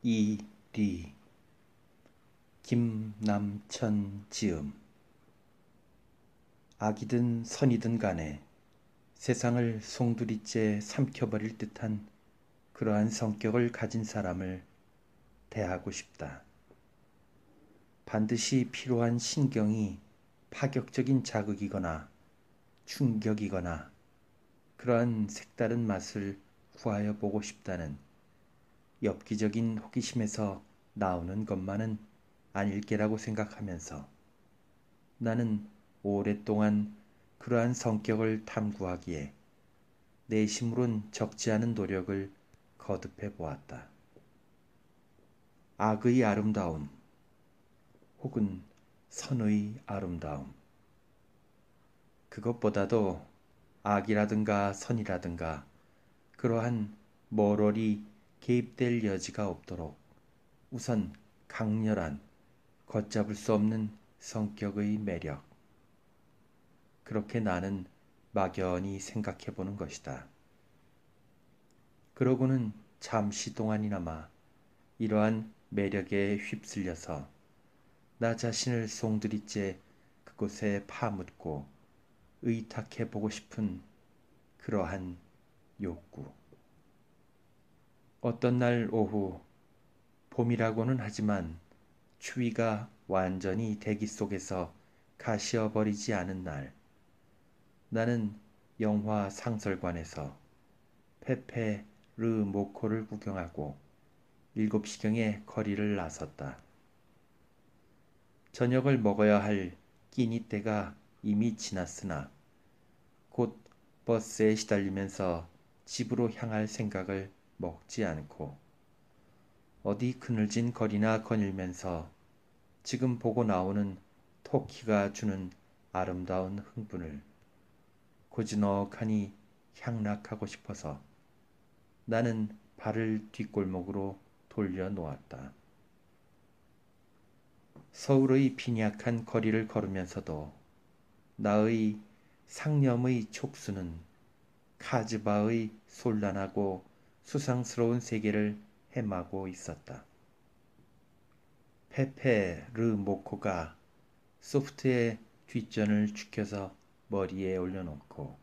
이리 김남천 지음. 악이든 선이든 간에 세상을 송두리째 삼켜버릴 듯한 그러한 성격을 가진 사람을 대하고 싶다. 반드시 필요한 신경이 파격적인 자극이거나 충격이거나 그러한 색다른 맛을 구하여 보고 싶다는 엽기적인 호기심에서 나오는 것만은 아닐 게라고 생각하면서 나는 오랫동안 그러한 성격을 탐구하기에 내심으론 적지 않은 노력을 거듭해 보았다. 악의 아름다움 혹은 선의 아름다움, 그것보다도 악이라든가 선이라든가 그러한 모럴이 개입될 여지가 없도록 우선 강렬한 걷잡을 수 없는 성격의 매력, 그렇게 나는 막연히 생각해 보는 것이다. 그러고는 잠시 동안이나마 이러한 매력에 휩쓸려서 나 자신을 송두리째 그곳에 파묻고 의탁해 보고 싶은 그러한 욕구. 어떤 날 오후, 봄이라고는 하지만 추위가 완전히 대기 속에서 가시어버리지 않은 날, 나는 영화 상설관에서 페페 르 모코를 구경하고 7시경에 거리를 나섰다. 저녁을 먹어야 할 끼니 때가 이미 지났으나 곧 버스에 시달리면서 집으로 향할 생각을 먹지 않고 어디 그늘진 거리나 거닐면서 지금 보고 나오는 토끼가 주는 아름다운 흥분을 고즈넉하니 향락하고 싶어서 나는 발을 뒷골목으로 돌려놓았다. 서울의 빈약한 거리를 걸으면서도 나의 상념의 촉수는 카즈바의 솔란하고 수상스러운 세계를 헤마고 있었다. 페페 르 모코가 소프트의 뒷전을 축혀서 머리에 올려놓고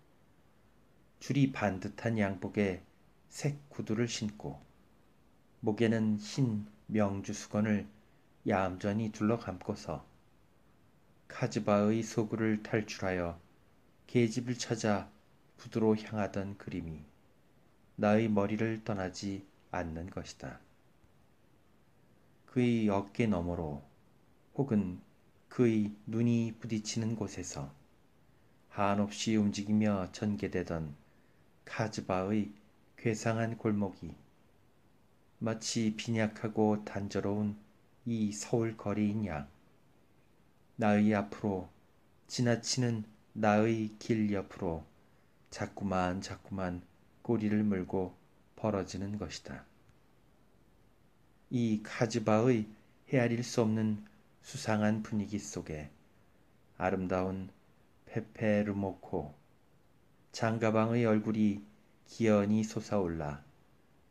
줄이 반듯한 양복에 색 구두를 신고 목에는 흰 명주 수건을 얌전히 둘러감고서 카즈바의 소굴을 탈출하여 계집을 찾아 부두로 향하던 그림이 나의 머리를 떠나지 않는 것이다. 그의 어깨 너머로 혹은 그의 눈이 부딪히는 곳에서 한없이 움직이며 전개되던 카즈바의 괴상한 골목이 마치 빈약하고 단조로운 이 서울 거리인 양 나의 앞으로 지나치는 나의 길 옆으로 자꾸만 꼬리를 물고 벌어지는 것이다. 이 카즈바의 헤아릴 수 없는 수상한 분위기 속에 아름다운 페페르모코 장가방의 얼굴이 기연히 솟아올라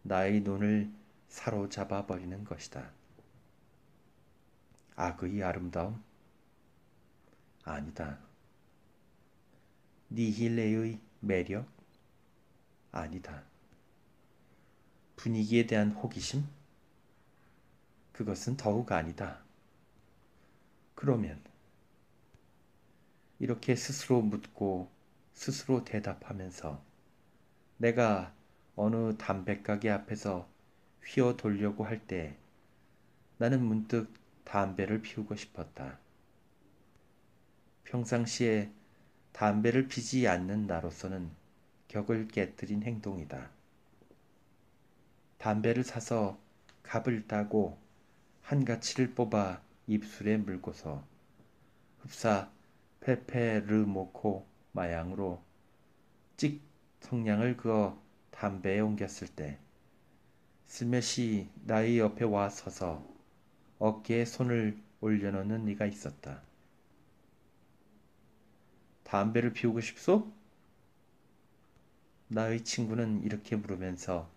나의 눈을 사로잡아 버리는 것이다. 악의 아름다움? 아니다. 니힐레의 매력? 아니다. 분위기에 대한 호기심? 그것은 더욱 아니다. 그러면 이렇게 스스로 묻고 스스로 대답하면서 내가 어느 담배가게 앞에서 휘어 돌려고 할 때 나는 문득 담배를 피우고 싶었다. 평상시에 담배를 피지 않는 나로서는 격을 깨뜨린 행동이다. 담배를 사서 갑을 따고 한 가치를 뽑아 입술에 물고서 흡사 페페르모코 마양으로 찍 성냥을 그어 담배에 옮겼을 때 슬며시 나의 옆에 와 서서 어깨에 손을 올려놓는 네가 있었다. 담배를 피우고 싶소? 나의 친구는 이렇게 물으면서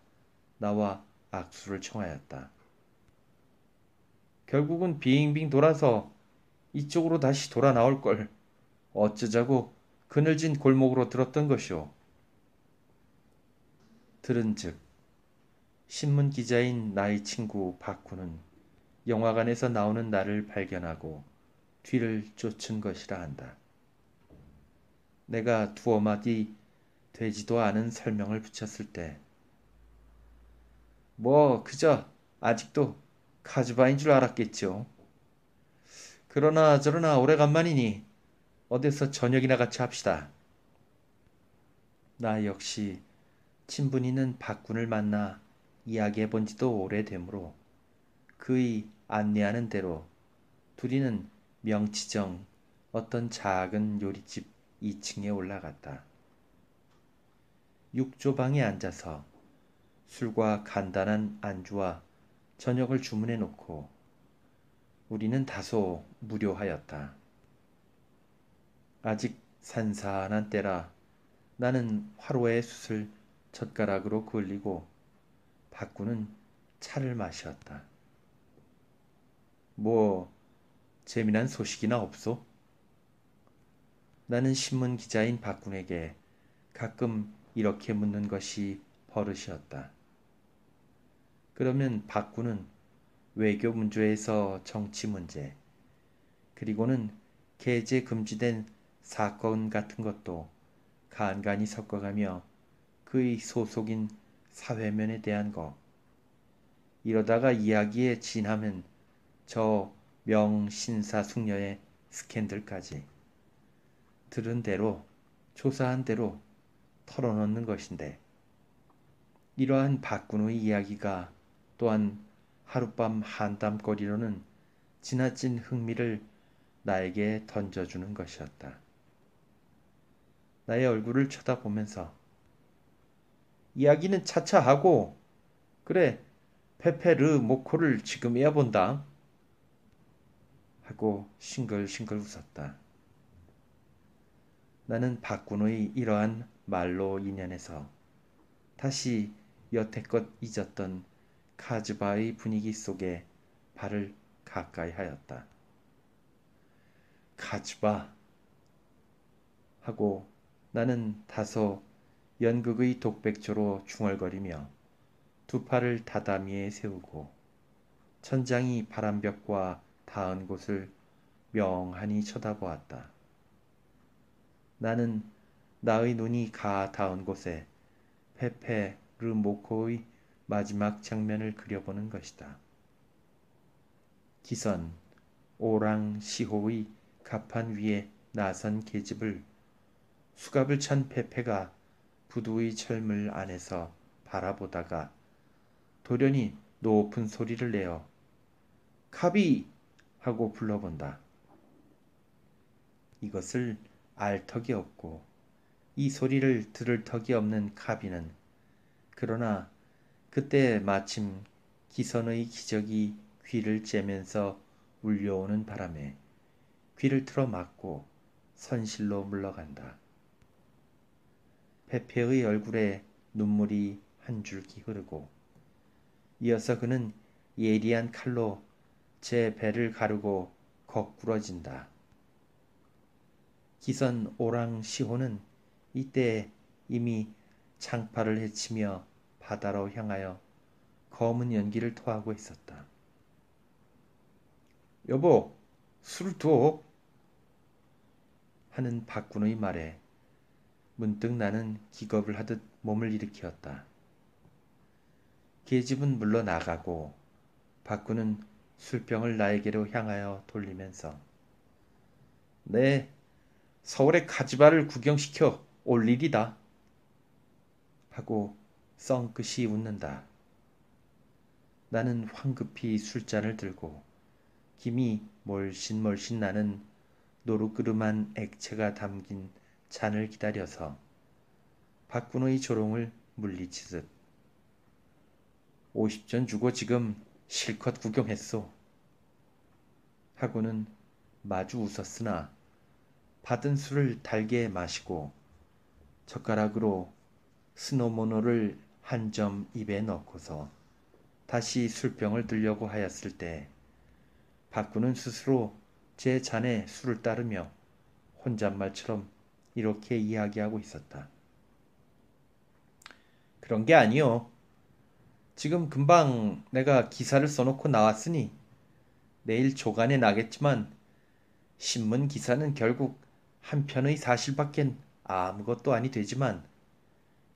나와 악수를 청하였다. 결국은 빙빙 돌아서 이쪽으로 다시 돌아 나올 걸. 어쩌자고 그늘진 골목으로 들었던 것이오. 들은즉 신문 기자인 나의 친구 박구는 영화관에서 나오는 나를 발견하고 뒤를 쫓은 것이라 한다. 내가 두어 마디 되지도 않은 설명을 붙였을 때, 뭐 그저 아직도 카즈바인 줄 알았겠죠. 그러나 저러나 오래간만이니 어디서 저녁이나 같이 합시다. 나 역시 친분있는 박군을 만나 이야기해 본 지도 오래되므로 그의 안내하는 대로 둘이는 명치정 어떤 작은 요리집 2층에 올라갔다. 육조방에 앉아서 술과 간단한 안주와 저녁을 주문해 놓고 우리는 다소 무료하였다. 아직 산산한 때라 나는 화로의 숯을 젓가락으로 그을리고 박구는 차를 마셨다. 뭐 재미난 소식이나 없소? 나는 신문 기자인 박군에게 가끔 이렇게 묻는 것이 버릇이었다. 그러면 박군은 외교 문제에서 정치 문제, 그리고는 개제 금지된 사건 같은 것도 간간히 섞어가며 그의 소속인 사회면에 대한 거, 이러다가 이야기에 진하면 저 명신사숙녀의 스캔들까지 들은 대로 조사한 대로 털어놓는 것인데, 이러한 박군의 이야기가 또한 하룻밤 한담거리로는 지나친 흥미를 나에게 던져주는 것이었다. 나의 얼굴을 쳐다보면서 이야기는 차차 하고, 그래 페페르 모코를 지금 해본다 하고 싱글싱글 웃었다. 나는 박군의 이러한 말로 인연해서 다시 여태껏 잊었던 카즈바의 분위기 속에 발을 가까이 하였다. 카즈바 하고 나는 다소 연극의 독백조로 중얼거리며 두 팔을 다다미에 세우고 천장이 바람벽과 닿은 곳을 명하니 쳐다보았다. 나는 나의 눈이 가 닿은 곳에 페페 르모코의 마지막 장면을 그려보는 것이다. 기선 오랑시호의 갑판 위에 나선 계집을 수갑을 찬 페페가 부두의 철물 안에서 바라보다가 돌연히 높은 소리를 내어 카비! 하고 불러본다. 이것을 알 턱이 없고 이 소리를 들을 턱이 없는 카비는 그러나 그때 마침 기선의 기적이 귀를 째면서 울려오는 바람에 귀를 틀어 막고 선실로 물러간다. 페페의 얼굴에 눈물이 한 줄기 흐르고 이어서 그는 예리한 칼로 제 배를 가르고 거꾸러진다. 기선 오랑시호는 이때 이미 창파를 헤치며 바다로 향하여 검은 연기를 토하고 있었다. 여보, 술 둬. 하는 박군의 말에 문득 나는 기겁을 하듯 몸을 일으켰다. 계집은 물러나가고 박군은 술병을 나에게로 향하여 돌리면서 네, 서울의 카지바를 구경시켜 올 일이다 하고 썽긋이 웃는다. 나는 황급히 술잔을 들고 김이 몰신몰신 나는 노루그름한 액체가 담긴 잔을 기다려서 박군의 조롱을 물리치듯 50전 주고 지금 실컷 구경했소 하고는 마주 웃었으나 받은 술을 달게 마시고 젓가락으로 스노모노를 한 점 입에 넣고서 다시 술병을 들려고 하였을 때 박군은 스스로 제 잔에 술을 따르며 혼잣말처럼 이렇게 이야기하고 있었다. 그런 게 아니요. 지금 금방 내가 기사를 써놓고 나왔으니 내일 조간에 나겠지만 신문 기사는 결국 한 편의 사실밖엔 아무것도 아니 되지만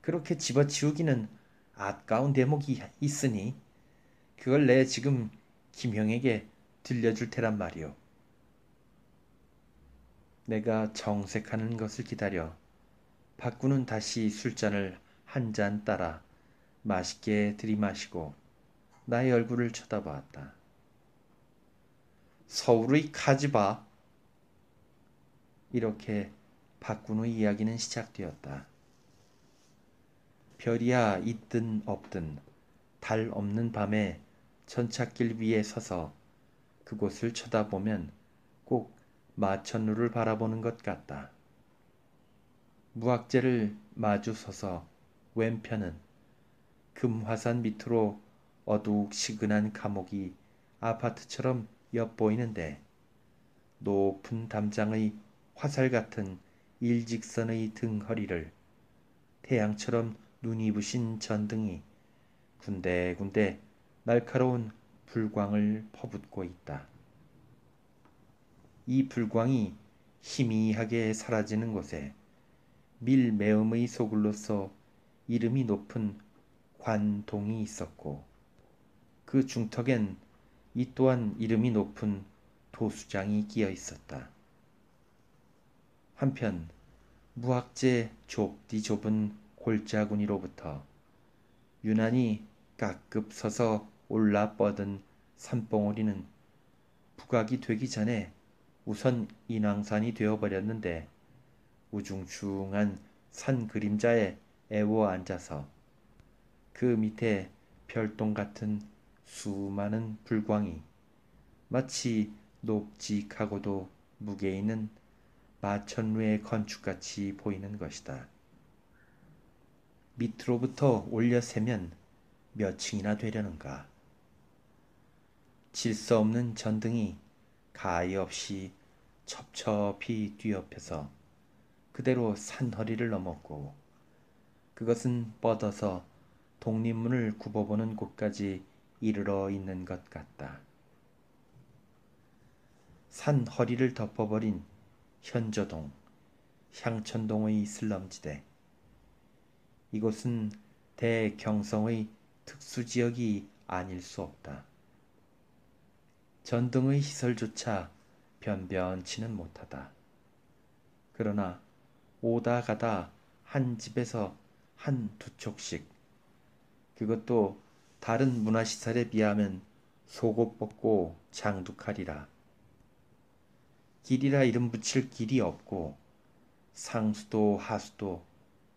그렇게 집어치우기는 아까운 대목이 있으니 그걸 내 지금 김형에게 들려줄 테란 말이오. 내가 정색하는 것을 기다려 박군은 다시 술잔을 한 잔 따라 맛있게 들이마시고 나의 얼굴을 쳐다보았다. 서울의 카지바. 이렇게 박군의 이야기는 시작되었다. 별이야 있든 없든 달 없는 밤에 전찻길 위에 서서 그곳을 쳐다보면 꼭 마천루를 바라보는 것 같다. 무악재를 마주 서서 왼편은 금화산 밑으로 어둑시근한 감옥이 아파트처럼 엿보이는데 높은 담장의 화살 같은 일직선의 등허리를 태양처럼 눈이 부신 전등이 군데군데 날카로운 불광을 퍼붓고 있다. 이 불광이 희미하게 사라지는 곳에 밀매음의 소굴로서 이름이 높은 관동이 있었고 그 중턱엔 이 또한 이름이 높은 도수장이 끼어 있었다. 한편 무악재 좁디 좁은 골짜구니로부터 유난히 깍급 서서 올라 뻗은 산봉우리는 부각이 되기 전에 우선 인왕산이 되어버렸는데 우중충한 산 그림자에 애워 앉아서 그 밑에 별똥 같은 수많은 불광이 마치 높직하고도 무게 있는 마천루의 건축같이 보이는 것이다. 밑으로부터 올려 세면 몇 층이나 되려는가. 질서 없는 전등이 가히 없이 첩첩히 뒤엎여서 그대로 산허리를 넘었고 그것은 뻗어서 독립문을 굽어보는 곳까지 이르러 있는 것 같다. 산허리를 덮어버린 현저동, 향천동의 슬럼지대. 이곳은 대경성의 특수지역이 아닐 수 없다. 전등의 시설조차 변변치는 못하다. 그러나 오다 가다 한 집에서 한 두 촉씩, 그것도 다른 문화시설에 비하면 속옷 벗고 장둑하리라. 길이라 이름 붙일 길이 없고 상수도 하수도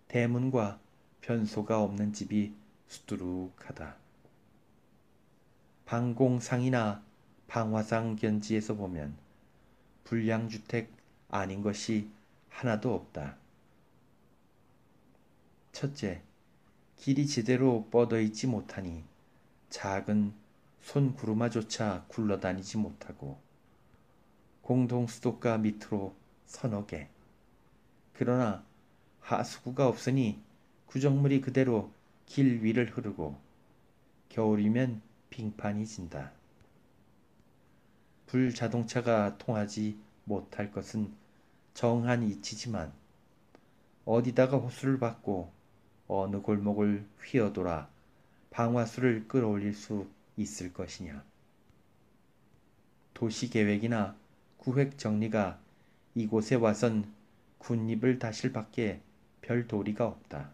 대문과 변소가 없는 집이 수두룩하다. 방공상이나 방화상 견지에서 보면 불량주택 아닌 것이 하나도 없다. 첫째, 길이 제대로 뻗어 있지 못하니 작은 손구르마조차 굴러다니지 못하고 공동수도가 밑으로 서너 개. 그러나 하수구가 없으니 구정물이 그대로 길 위를 흐르고 겨울이면 빙판이 진다. 불자동차가 통하지 못할 것은 정한 이치지만 어디다가 호수를 받고 어느 골목을 휘어돌아 방화수를 끌어올릴 수 있을 것이냐. 도시계획이나 구획정리가 이곳에 와선 군입을 다실 밖에 별 도리가 없다.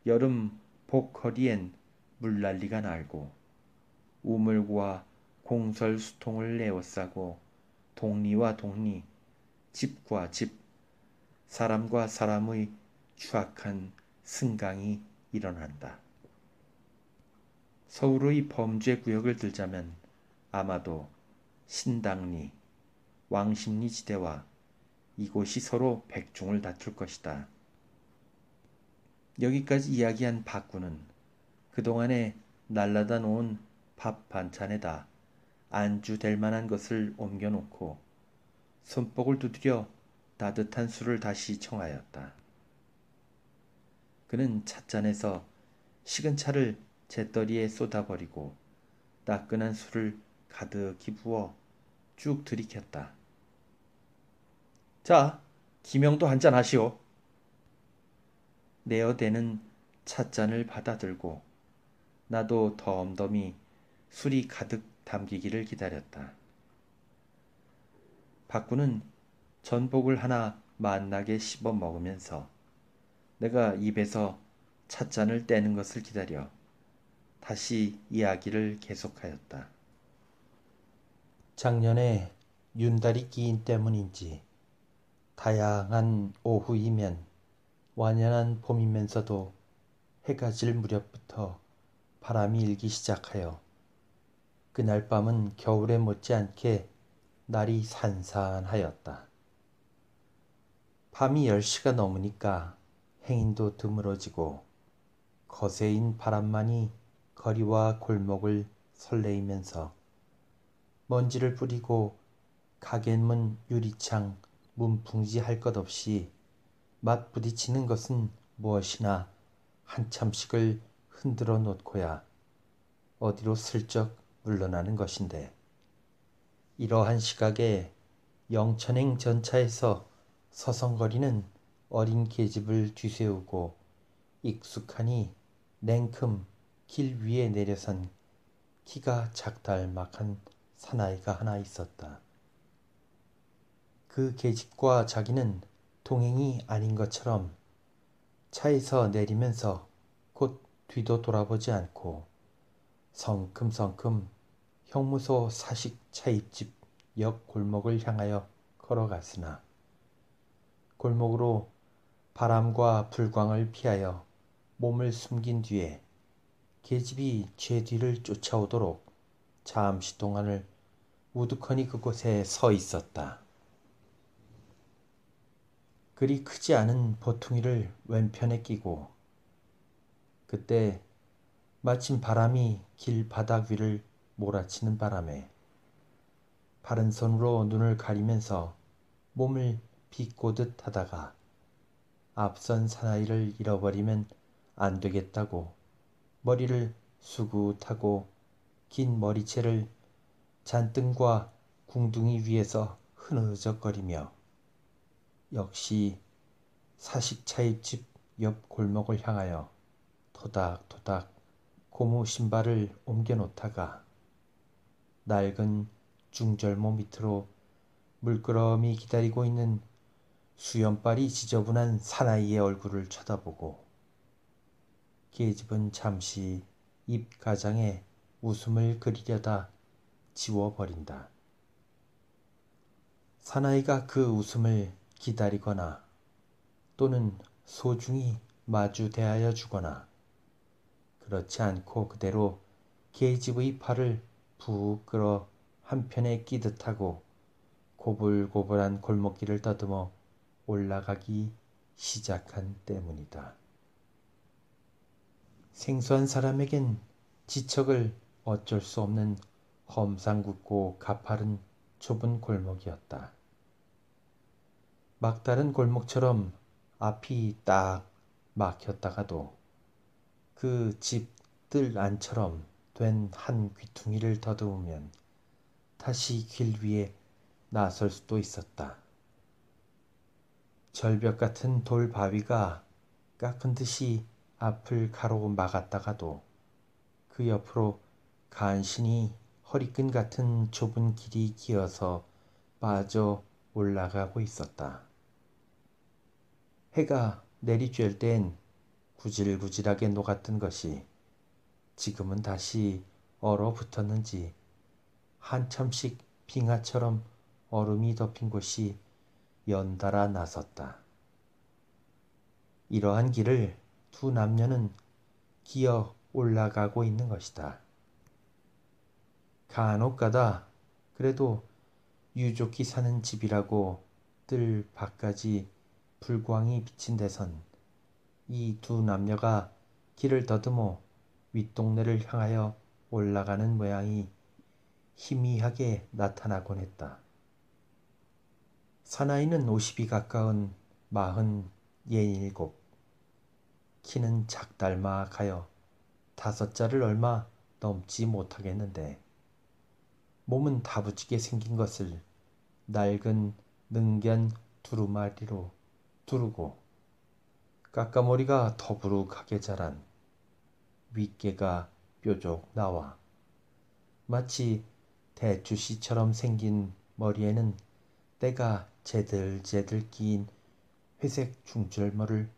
여름 복허리엔 물난리가 날고 우물과 공설수통을 에워싸고 동리와 동리, 집과 집, 사람과 사람의 추악한 승강이 일어난다. 서울의 범죄 구역을 들자면 아마도 신당리, 왕십리 지대와 이곳이 서로 백중을 다툴 것이다. 여기까지 이야기한 박군은 그동안에 날라다 놓은 밥 반찬에다 안주 될 만한 것을 옮겨놓고 손뼉을 두드려 따뜻한 술을 다시 청하였다. 그는 찻잔에서 식은 차를 재떨이에 쏟아버리고 따끈한 술을 가득히 부어 쭉 들이켰다. 자, 기명도 한잔 하시오. 내어대는 찻잔을 받아들고 나도 덤덤히 술이 가득 담기기를 기다렸다. 박구는 전복을 하나 맛나게 씹어 먹으면서 내가 입에서 찻잔을 떼는 것을 기다려 다시 이야기를 계속하였다. 작년에 윤달이 끼인 때문인지 다양한 오후이면 완연한 봄이면서도 해가 질 무렵부터 바람이 일기 시작하여 그날 밤은 겨울에 못지않게 날이 산산하였다. 밤이 10시가 넘으니까 행인도 드물어지고 거세인 바람만이 거리와 골목을 설레이면서 먼지를 뿌리고 가게문 유리창 문풍지 할 것 없이 맞부딪히는 것은 무엇이나 한참씩을 흔들어 놓고야 어디로 슬쩍 물러나는 것인데 이러한 시각에 영천행 전차에서 서성거리는 어린 계집을 뒤세우고 익숙하니 냉큼 길 위에 내려선 키가 작달막한 사나이가 하나 있었다. 그 계집과 자기는 동행이 아닌 것처럼 차에서 내리면서 곧 뒤도 돌아보지 않고 성큼성큼 형무소 사식 차입집 옆 골목을 향하여 걸어갔으나 골목으로 바람과 불광을 피하여 몸을 숨긴 뒤에 계집이 제 뒤를 쫓아오도록 잠시 동안을 우두커니 그곳에 서 있었다. 그리 크지 않은 보퉁이를 왼편에 끼고 그때 마침 바람이 길 바닥 위를 몰아치는 바람에 바른 손으로 눈을 가리면서 몸을 비꼬듯 하다가 앞선 사나이를 잃어버리면 안 되겠다고 머리를 수굿하고 긴 머리채를 잔등과 궁둥이 위에서 흐느적거리며 역시 사식 차입집 옆 골목을 향하여 토닥토닥 고무 신발을 옮겨 놓다가 낡은 중절모 밑으로 물끄러미 기다리고 있는 수염발이 지저분한 사나이의 얼굴을 쳐다보고 계집은 잠시 입 가장에 웃음을 그리려다 지워버린다. 사나이가 그 웃음을 기다리거나 또는 소중히 마주 대하여 주거나 그렇지 않고 그대로 계집의 팔을 푹 끌어 한편에 끼듯하고 고불고불한 골목길을 더듬어 올라가기 시작한 때문이다. 생소한 사람에겐 지척을 어쩔 수 없는 험상궂고 가파른 좁은 골목이었다. 막다른 골목처럼 앞이 딱 막혔다가도 그 집 뜰 안처럼 된 한 귀퉁이를 더듬으면 다시 길 위에 나설 수도 있었다. 절벽 같은 돌 바위가 깎은 듯이 앞을 가로막았다가도 그 옆으로 간신히 허리끈 같은 좁은 길이 기어서 빠져 올라가고 있었다. 해가 내리쬐을 땐 구질구질하게 녹았던 것이 지금은 다시 얼어붙었는지 한참씩 빙하처럼 얼음이 덮인 곳이 연달아 나섰다. 이러한 길을 두 남녀는 기어 올라가고 있는 것이다. 간혹가다 그래도 유족이 사는 집이라고 뜰 밖까지 불광이 비친 데선 이 두 남녀가 길을 더듬어 윗동네를 향하여 올라가는 모양이 희미하게 나타나곤 했다. 사나이는 50이 가까운 47, 키는 작달마 가여 5자를 얼마 넘지 못하겠는데 몸은 다부지게 생긴 것을 낡은 능견 두루마리로 두르고 까까머리가 더부룩하게 자란 윗개가 뾰족 나와 마치 대추씨처럼 생긴 머리에는 때가 제들제들 끼인 회색 중절모를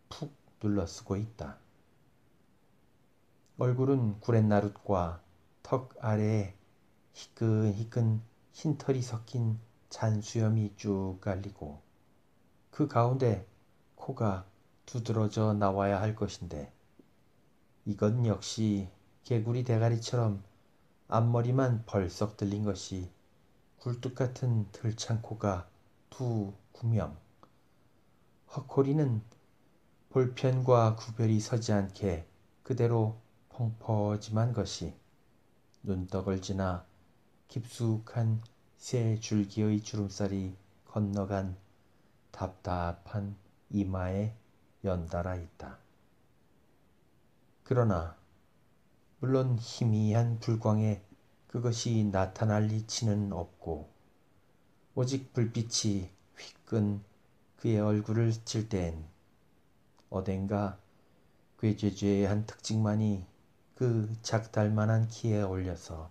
푹 눌러쓰고 있다. 얼굴은 구렛나룻과 턱 아래에 희끈희끈 흰털이 섞인 잔수염이 쭉 깔리고 그 가운데 코가 두드러져 나와야 할 것인데 이건 역시 개구리 대가리처럼 앞머리만 벌썩 들린 것이 굴뚝 같은 들창코가 두 구명, 헛코리는 볼편과 구별이 서지 않게 그대로 펑퍼짐한 것이 눈떡을 지나 깊숙한 새 줄기의 주름살이 건너간 답답한 이마에 연달아 있다. 그러나 물론 희미한 불광에 그것이 나타날 리치는 없고 오직 불빛이 휘끈 그의 얼굴을 스칠 땐 어딘가 꾀죄죄한 특징만이 그 작달만한 키에 올려서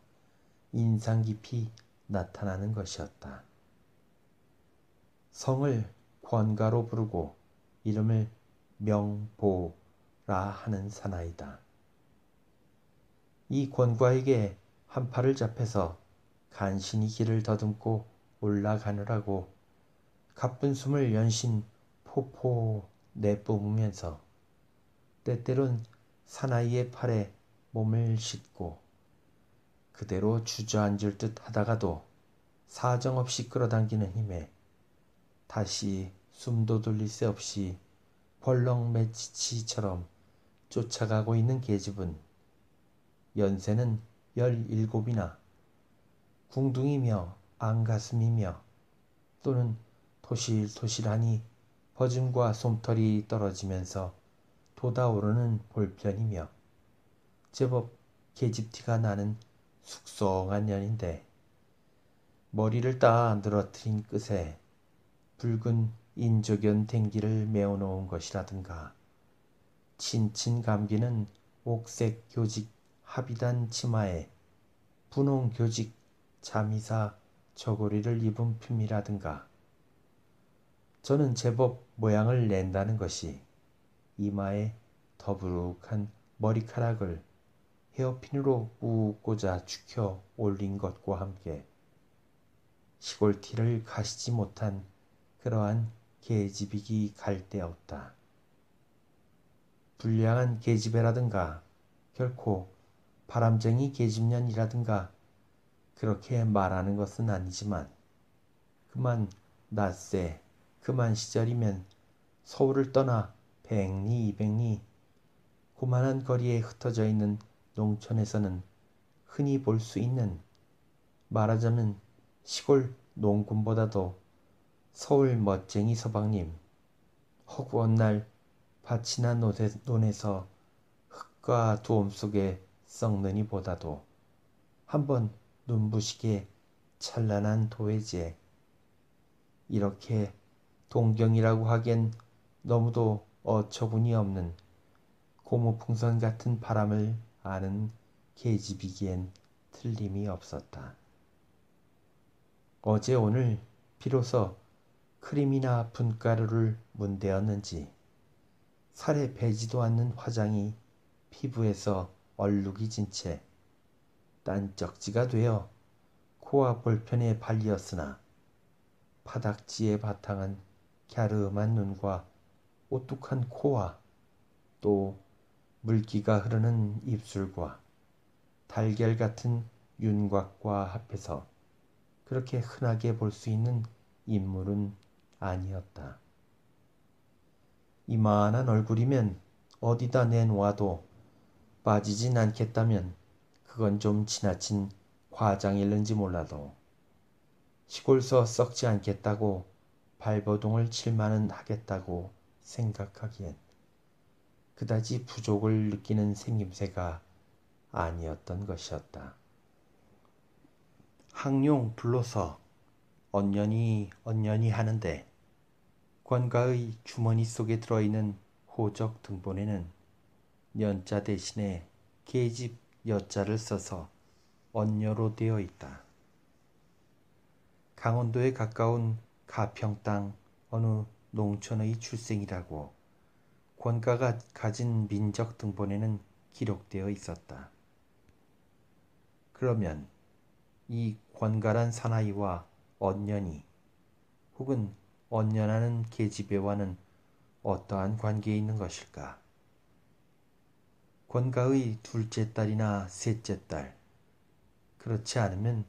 인상 깊이 나타나는 것이었다. 성을 권가로 부르고 이름을 명보라 하는 사나이다. 이 권과에게 한 팔을 잡혀서 간신히 길을 더듬고 올라가느라고 가쁜 숨을 연신 포포 내뿜으면서 때때론 사나이의 팔에 몸을 싣고 그대로 주저앉을 듯 하다가도 사정없이 끌어당기는 힘에 다시 숨도 돌릴 새 없이 벌렁 매치치처럼 쫓아가고 있는 계집은 연세는 17이나 궁둥이며 앙가슴이며 또는 토실토실하니 버짐과 솜털이 떨어지면서 돋아오르는 볼편이며 제법 계집티가 나는 숙성한 년인데 머리를 따 늘어뜨린 끝에 붉은 인조견 댕기를 메어놓은 것이라든가 친친 감기는 옥색 교직 합의단 치마에 분홍 교직 자미사 저고리를 입은 품이라든가 저는 제법 모양을 낸다는 것이 이마에 더부룩한 머리카락을 헤어핀으로 꾹 꽂아 죽혀 올린 것과 함께 시골티를 가시지 못한 그러한 계집이기 갈데없다. 불량한 계집애라든가 결코 바람쟁이 계집년이라든가 그렇게 말하는 것은 아니지만 그만 낯새 그만 시절이면 서울을 떠나 100리 200리 고만한 거리에 흩어져 있는 농촌에서는 흔히 볼 수 있는 말하자면 시골 농군보다도 서울 멋쟁이 서방님 허구한 날 밭이나 논에서 흙과 두엄 속에 썩느니 보다도 한번 눈부시게 찬란한 도회지에 이렇게 동경이라고 하기엔 너무도 어처구니 없는 고무풍선 같은 바람을 아는 계집이기엔 틀림이 없었다. 어제 오늘 비로소 크림이나 분가루를 문대었는지 살에 배지도 않는 화장이 피부에서 얼룩이 진 채 딴적지가 되어 코와 볼편에 발리었으나 파닥지에 바탕한 갸름한 눈과 오뚝한 코와 또 물기가 흐르는 입술과 달걀 같은 윤곽과 합해서 그렇게 흔하게 볼 수 있는 인물은 아니었다. 이만한 얼굴이면 어디다 내놓아도 빠지진 않겠다면 그건 좀 지나친 과장일는지 몰라도 시골서 썩지 않겠다고 발버둥을 칠만은 하겠다고 생각하기엔 그다지 부족을 느끼는 생김새가 아니었던 것이었다. 항룡 불로서 언년이 하는데 권가의 주머니 속에 들어있는 호적 등본에는 년자 대신에 계집 여자를 써서 언녀로 되어 있다. 강원도에 가까운 가평 땅 어느 농촌의 출생이라고 권가가 가진 민적 등본에는 기록되어 있었다. 그러면 이 권가란 사나이와 언년이 혹은 언년하는 계집애와는 어떠한 관계에 있는 것일까? 권가의 둘째 딸이나 셋째 딸, 그렇지 않으면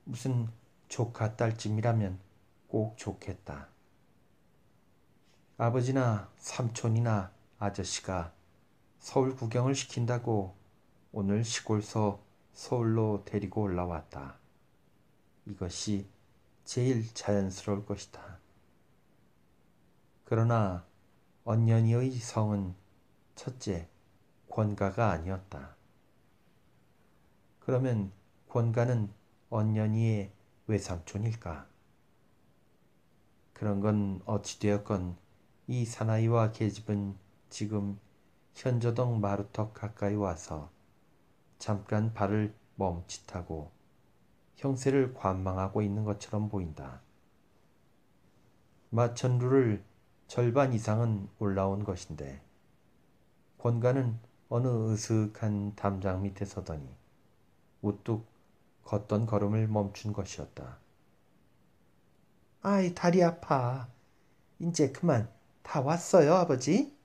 무슨 조카 딸쯤이라면 꼭 좋겠다. 아버지나 삼촌이나 아저씨가 서울 구경을 시킨다고 오늘 시골서 서울로 데리고 올라왔다. 이것이 제일 자연스러울 것이다. 그러나 언년이의 성은 첫째, 권가가 아니었다. 그러면 권가는 언년이의 외삼촌일까? 그런 건 어찌되었건 이 사나이와 계집은 지금 현저동 마루터 가까이 와서 잠깐 발을 멈칫하고 형세를 관망하고 있는 것처럼 보인다. 마천루를 절반 이상은 올라온 것인데 권가는 어느 으슥한 담장 밑에 서더니 우뚝 걷던 걸음을 멈춘 것이었다. 아이, 다리 아파. 이제 그만 다 왔어요, 아버지?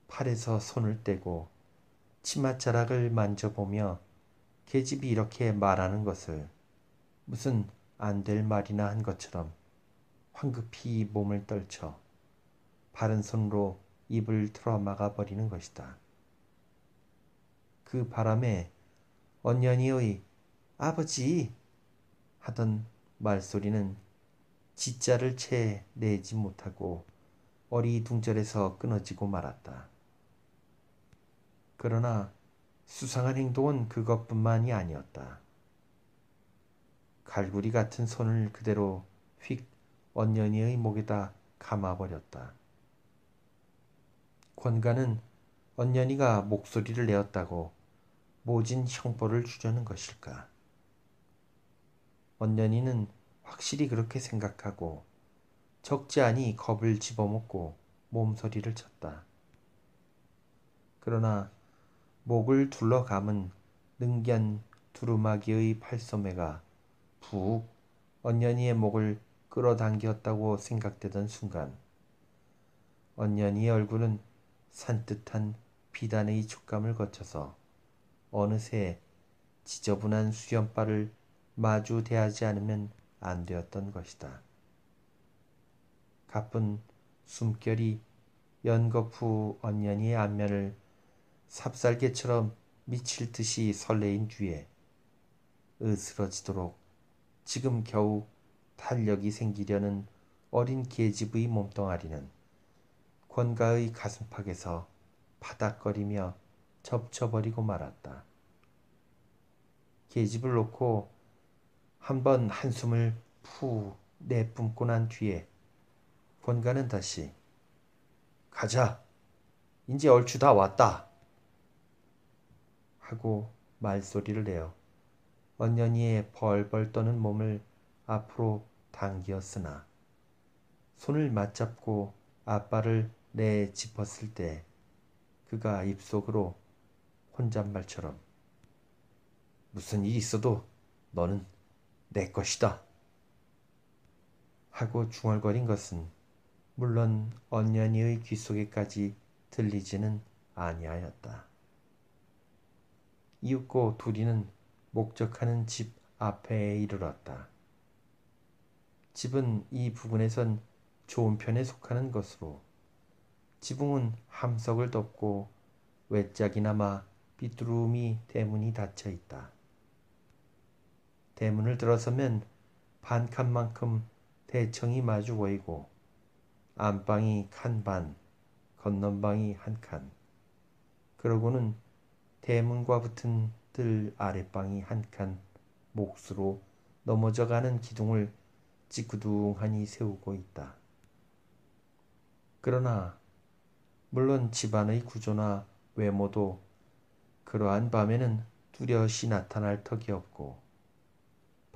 팔에서 손을 떼고 치맛자락을 만져보며 계집이 이렇게 말하는 것을 무슨 안 될 말이나 한 것처럼 황급히 몸을 떨쳐 바른 손으로 입을 틀어 막아버리는 것이다. 그 바람에 언년이의 아버지 하던 말소리는 지자를 채 내지 못하고 어리둥절해서 끊어지고 말았다. 그러나 수상한 행동은 그것뿐만이 아니었다. 갈구리 같은 손을 그대로 휙 언년이의 목에다 감아버렸다. 권가는 언년이가 목소리를 내었다고 모진 형벌을 주려는 것일까? 언년이는 확실히 그렇게 생각하고 적지 않이 겁을 집어먹고 몸서리를 쳤다. 그러나 목을 둘러감은 능견 두루마기의 팔소매가 푹 언년이의 목을 끌어당겼다고 생각되던 순간 언년이의 얼굴은 산뜻한 비단의 촉감을 거쳐서 어느새 지저분한 수염발을 마주 대하지 않으면 안 되었던 것이다. 가쁜 숨결이 연거푸 언년이의 안면을 삽살개처럼 미칠 듯이 설레인 뒤에 으스러지도록 지금 겨우 탄력이 생기려는 어린 계집의 몸뚱아리는 권가의 가슴팍에서 파닥거리며 접쳐버리고 말았다. 계집을 놓고 한번 한숨을 푹 내뿜고 난 뒤에 권가는 다시 가자, 이제 얼추 다 왔다 하고 말소리를 내어 언년이의 벌벌 떠는 몸을 앞으로 당기었으나 손을 맞잡고 앞발을 내짚었을 때 그가 입속으로 혼잣말처럼 무슨 일이 있어도 너는 내 것이다 하고 중얼거린 것은 물론 언년이의 귓속에까지 들리지는 아니하였다. 이윽고 둘이는 목적하는 집 앞에 이르렀다. 집은 이 부근에선 좋은 편에 속하는 것으로 지붕은 함석을 덮고 외짝이나마 삐뚤음이 대문이 닫혀 있다. 대문을 들어서면 반칸만큼 대청이 마주 보이고 안방이 칸반, 건넌방이 한 칸, 그러고는 대문과 붙은 뜰 아랫방이 한 칸 몫으로 넘어져가는 기둥을 찌그둥하니 세우고 있다. 그러나 물론 집안의 구조나 외모도 그러한 밤에는 뚜렷이 나타날 턱이 없고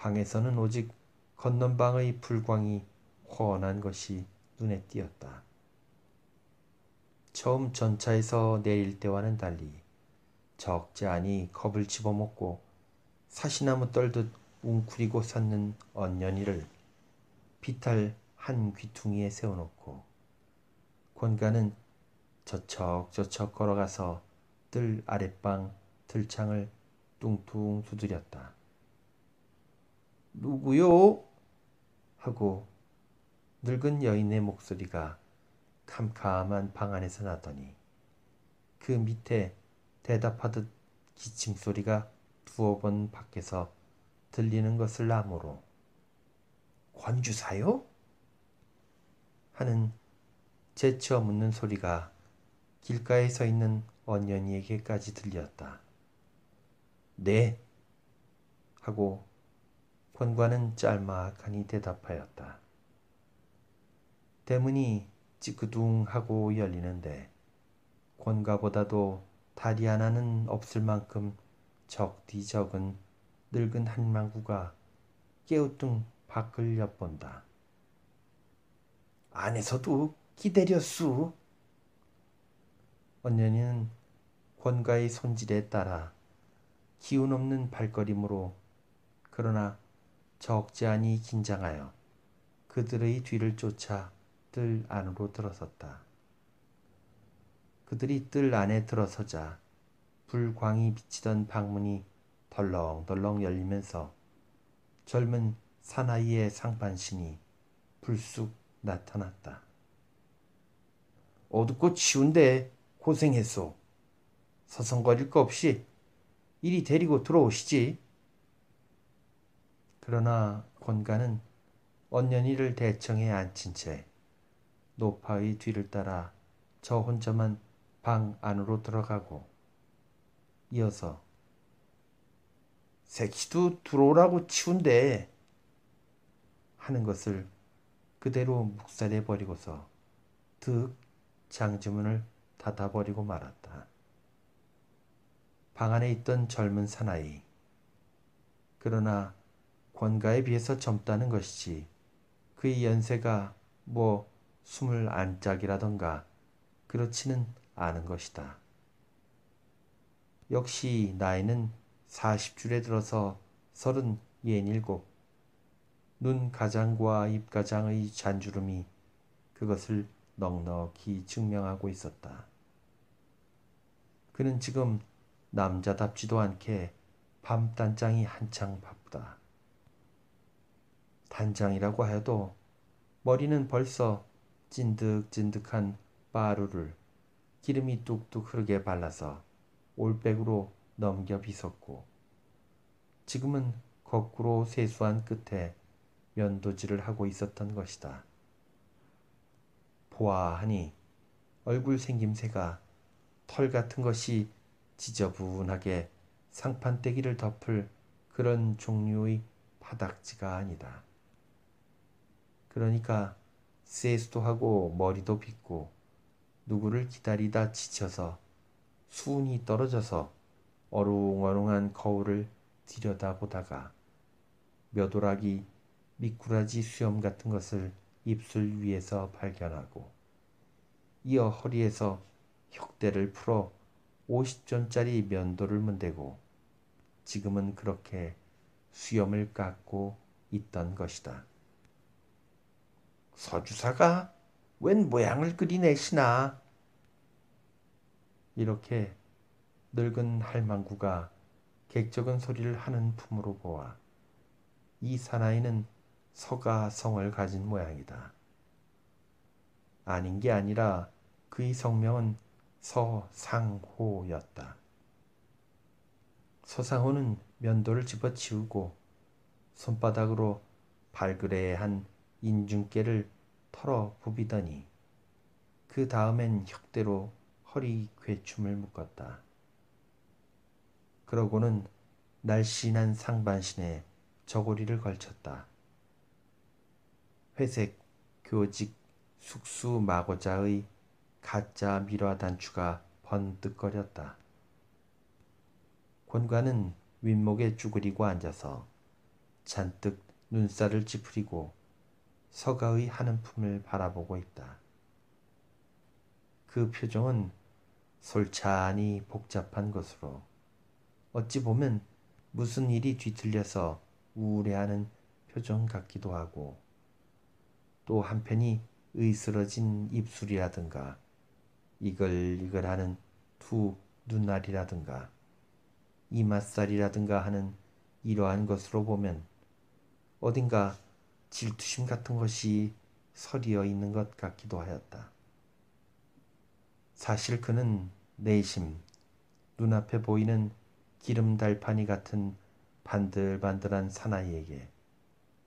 방에서는 오직 건넌방의 불광이 훤한 것이 눈에 띄었다. 처음 전차에서 내릴 때와는 달리 적지 않이 겁을 집어먹고 사시나무 떨듯 웅크리고 섰는 언년이를 비탈 한 귀퉁이에 세워놓고 권가는 저척저척 걸어가서 뜰 아랫방 들창을 뚱뚱 두드렸다. 누구요? 하고 늙은 여인의 목소리가 캄캄한 방 안에서 나더니 그 밑에 대답하듯 기침소리가 두어 번 밖에서 들리는 것을 나무로 권주사요? 하는 재치어 묻는 소리가 길가에 서 있는 언년이에게까지 들렸다. 네. 하고 권과는 짤막하니 대답하였다. 대문이 찌그둥하고 열리는데 권과보다도 다리 하나는 없을 만큼 적디 적은 늙은 한망구가 깨우뚱 밖을 엿본다. 안에서도 기다렸수. 언년이는 권과의 손질에 따라 기운 없는 발걸음으로 그러나 적지 않이 긴장하여 그들의 뒤를 쫓아 뜰 안으로 들어섰다. 그들이 뜰 안에 들어서자 불광이 비치던 방문이 덜렁덜렁 열리면서 젊은 사나이의 상반신이 불쑥 나타났다. 어둡고 치운데 고생했소. 서성거릴 거 없이 이리 데리고 들어오시지. 그러나 권가는 언년이를 대청에 앉힌 채 노파의 뒤를 따라 저 혼자만 방 안으로 들어가고 이어서 색시도 들어오라고 치운데 하는 것을 그대로 묵살해 버리고서 득 장지문을 닫아버리고 말았다. 방 안에 있던 젊은 사나이, 그러나 권가에 비해서 젊다는 것이지 그의 연세가 뭐 20안짝이라던가 그렇지는 않은 것이다. 역시 나이는 40줄에 들어서 37, 눈 가장과 입 가장의 잔주름이 그것을 넉넉히 증명하고 있었다. 그는 지금 남자답지도 않게 밤단장이 한창 바쁘다. 단장이라고 하여도 머리는 벌써 찐득찐득한 빠루를 기름이 뚝뚝 흐르게 발라서 올백으로 넘겨 빗었고 지금은 거꾸로 세수한 끝에 면도질을 하고 있었던 것이다. 보아하니 얼굴 생김새가 털 같은 것이 지저분하게 상판대기를 덮을 그런 종류의 파닥지가 아니다. 그러니까 세수도 하고 머리도 빗고 누구를 기다리다 지쳐서 수은이 떨어져서 어룽어룽한 거울을 들여다보다가 몇 오락이 미꾸라지 수염 같은 것을 입술 위에서 발견하고 이어 허리에서 혁대를 풀어 50전짜리 면도를 문대고 지금은 그렇게 수염을 깎고 있던 것이다. 서주사가 웬 모양을 그리내시나. 이렇게 늙은 할망구가 객적은 소리를 하는 품으로 보아 이 사나이는 서가성을 가진 모양이다. 아닌 게 아니라 그의 성명은 서상호였다. 서상호는 면도를 집어치우고 손바닥으로 발그레한 인중깨를 털어 부비더니 그 다음엔 혁대로 허리 괴춤을 묶었다. 그러고는 날씬한 상반신에 저고리를 걸쳤다. 회색 교직 숙수 마고자의 가짜 밀화 단추가 번뜩거렸다. 권과는 윗목에 쭈그리고 앉아서 잔뜩 눈살을 찌푸리고 서가의 하는 품을 바라보고 있다. 그 표정은 솔찬히 복잡한 것으로 어찌 보면 무슨 일이 뒤틀려서 우울해하는 표정 같기도 하고 또 한편이 의스러진 입술이라든가 이글이글하는 두 눈알이라든가 이맛살이라든가 하는 이러한 것으로 보면 어딘가 질투심 같은 것이 서리어 있는 것 같기도 하였다. 사실 그는 내심 눈앞에 보이는 기름달판이 같은 반들반들한 사나이에게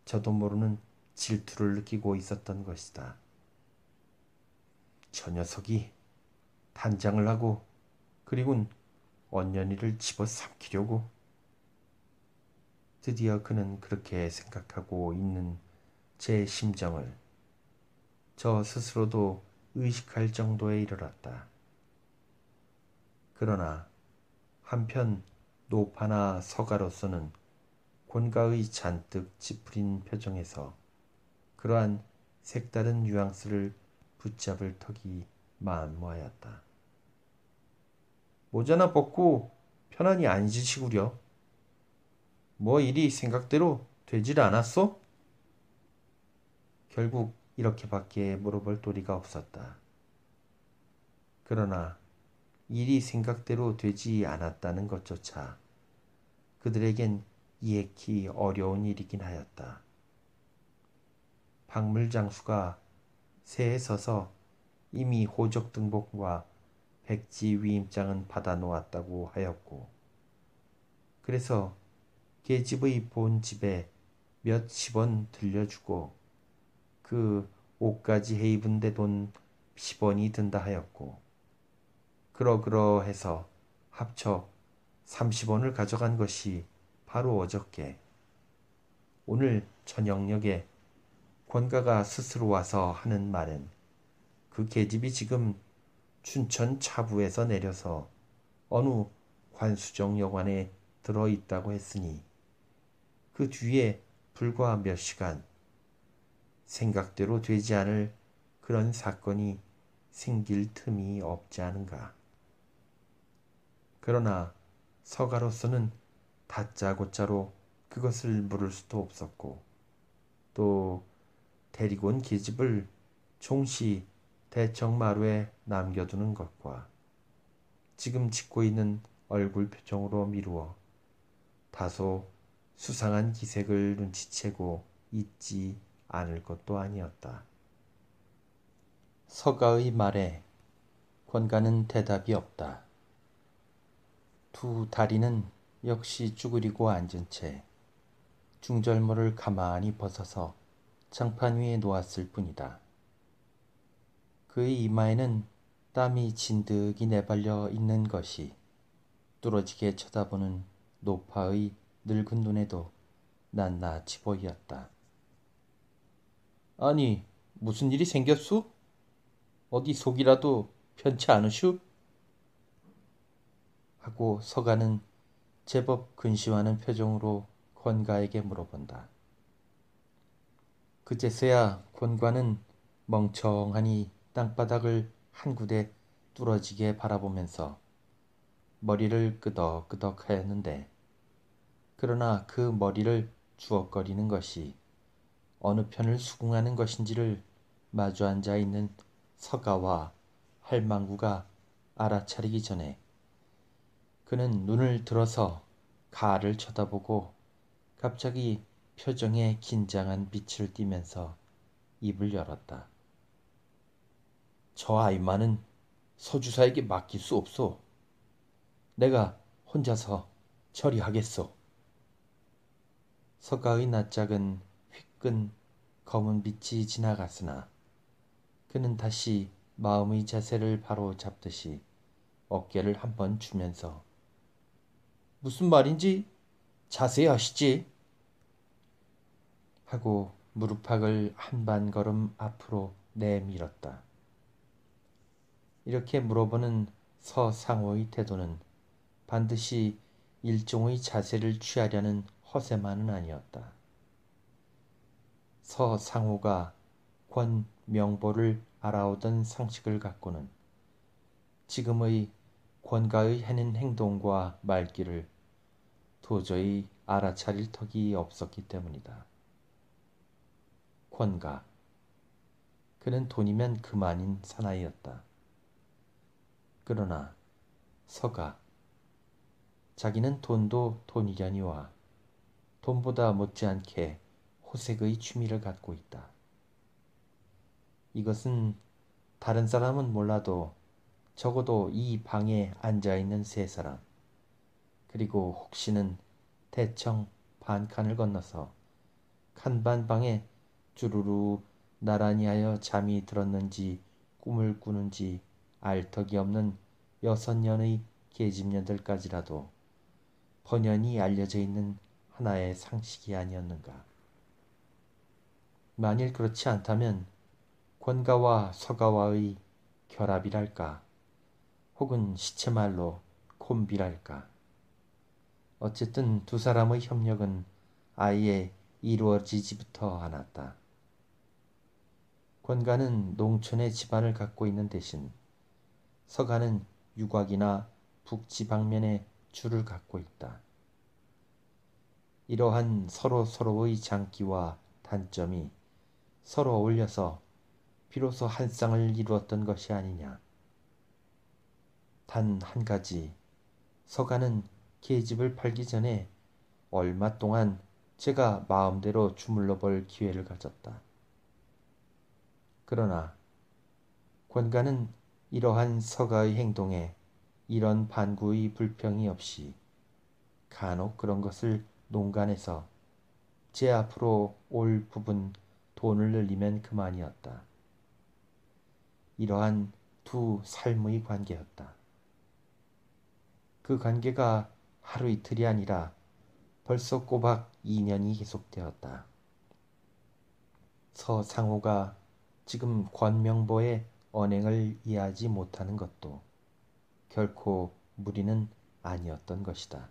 저도 모르는 질투를 느끼고 있었던 것이다. 저 녀석이 단장을 하고 그리고는 언년이를 집어삼키려고. 드디어 그는 그렇게 생각하고 있는 제 심정을 저 스스로도 의식할 정도에 이르렀다. 그러나 한편 노파나 서가로서는 권가의 잔뜩 찌푸린 표정에서 그러한 색다른 뉘앙스를 붙잡을 턱이 만무하였다. 모자나 벗고 편안히 앉으시구려. 뭐 일이 생각대로 되질 않았소? 결국 이렇게밖에 물어볼 도리가 없었다. 그러나 일이 생각대로 되지 않았다는 것조차 그들에겐 이해키 어려운 일이긴 하였다. 박물장수가 새에 서서 이미 호적 등본과 백지 위임장은 받아 놓았다고 하였고 그래서 계집의 본 집에 몇십 원 들려주고 그 옷까지 해입은데 돈 10원이 든다 하였고 그러해서 합쳐 30원을 가져간 것이 바로 어저께 오늘 저녁녘에 권가가 스스로 와서 하는 말은 그 계집이 지금 춘천 차부에서 내려서 어느 관수정 여관에 들어있다고 했으니 그 뒤에 불과 몇 시간 생각대로 되지 않을 그런 사건이 생길 틈이 없지 않은가. 그러나 서가로서는 다짜고짜로 그것을 물을 수도 없었고 또 데리고 온 계집을 종시 대청마루에 남겨두는 것과 지금 짓고 있는 얼굴 표정으로 미루어 다소 수상한 기색을 눈치채고 있지 않을 것도 아니었다. 서가의 말에 권가는 대답이 없다. 두 다리는 역시 쭈그리고 앉은 채 중절모를 가만히 벗어서 장판 위에 놓았을 뿐이다. 그의 이마에는 땀이 진득이 내발려 있는 것이 뚫어지게 쳐다보는 노파의 늙은 눈에도 낱낱이 보였다. 아니, 무슨 일이 생겼소? 어디 속이라도 편치 않으슈? 하고 서가는 제법 근심하는 표정으로 권가에게 물어본다. 그제서야 권과는 멍청하니 땅바닥을 한 구대 뚫어지게 바라보면서 머리를 끄덕끄덕 하였는데 그러나 그 머리를 주걱거리는 것이 어느 편을 수긍하는 것인지를 마주 앉아 있는 서가와 할망구가 알아차리기 전에 그는 눈을 들어서 가를 쳐다보고 갑자기 표정에 긴장한 빛을 띠면서 입을 열었다. 저 아이만은 서주사에게 맡길 수 없소. 내가 혼자서 처리하겠소. 서가의 낯짝은 휘끈 검은 빛이 지나갔으나 그는 다시 마음의 자세를 바로 잡듯이 어깨를 한번 주면서 무슨 말인지 자세히 하시지 하고 무릎팍을 한반 걸음 앞으로 내밀었다. 이렇게 물어보는 서상호의 태도는 반드시 일종의 자세를 취하려는 허세만은 아니었다. 서상호가 권명보를 알아오던 상식을 갖고는 지금의 권가의 해는 행동과 말귀를 도저히 알아차릴 턱이 없었기 때문이다. 권가. 그는 돈이면 그만인 사나이였다. 그러나 서가. 자기는 돈도 돈이려니와 돈보다 못지않게 호색의 취미를 갖고 있다. 이것은 다른 사람은 몰라도 적어도 이 방에 앉아있는 세 사람, 그리고 혹시는 대청 반칸을 건너서 칸반방에 주르르 나란히 하여 잠이 들었는지 꿈을 꾸는지 알 턱이 없는 6년의 계집년들까지라도 번연히 알려져 있는 하나의 상식이 아니었는가. 만일 그렇지 않다면 권가와 서가와의 결합이랄까, 혹은 시체말로 콤비랄까. 어쨌든 두 사람의 협력은 아예 이루어지지부터 않았다. 권가는 농촌의 집안을 갖고 있는 대신 서가는 유곽이나 북지방면의 줄을 갖고 있다. 이러한 서로서로의 장기와 단점이 서로 어울려서 비로소 한 쌍을 이루었던 것이 아니냐. 단 한 가지, 서가는 계집을 팔기 전에 얼마 동안 제가 마음대로 주물러 볼 기회를 가졌다. 그러나 권가는 이러한 서가의 행동에 이런 반구의 불평이 없이 간혹 그런 것을 농간해서 제 앞으로 올 부분 돈을 늘리면 그만이었다. 이러한 두 삶의 관계였다. 그 관계가 하루 이틀이 아니라 벌써 꼬박 2년이 계속되었다. 서상호가 지금 권명보의 언행을 이해하지 못하는 것도 결코 무리는 아니었던 것이다.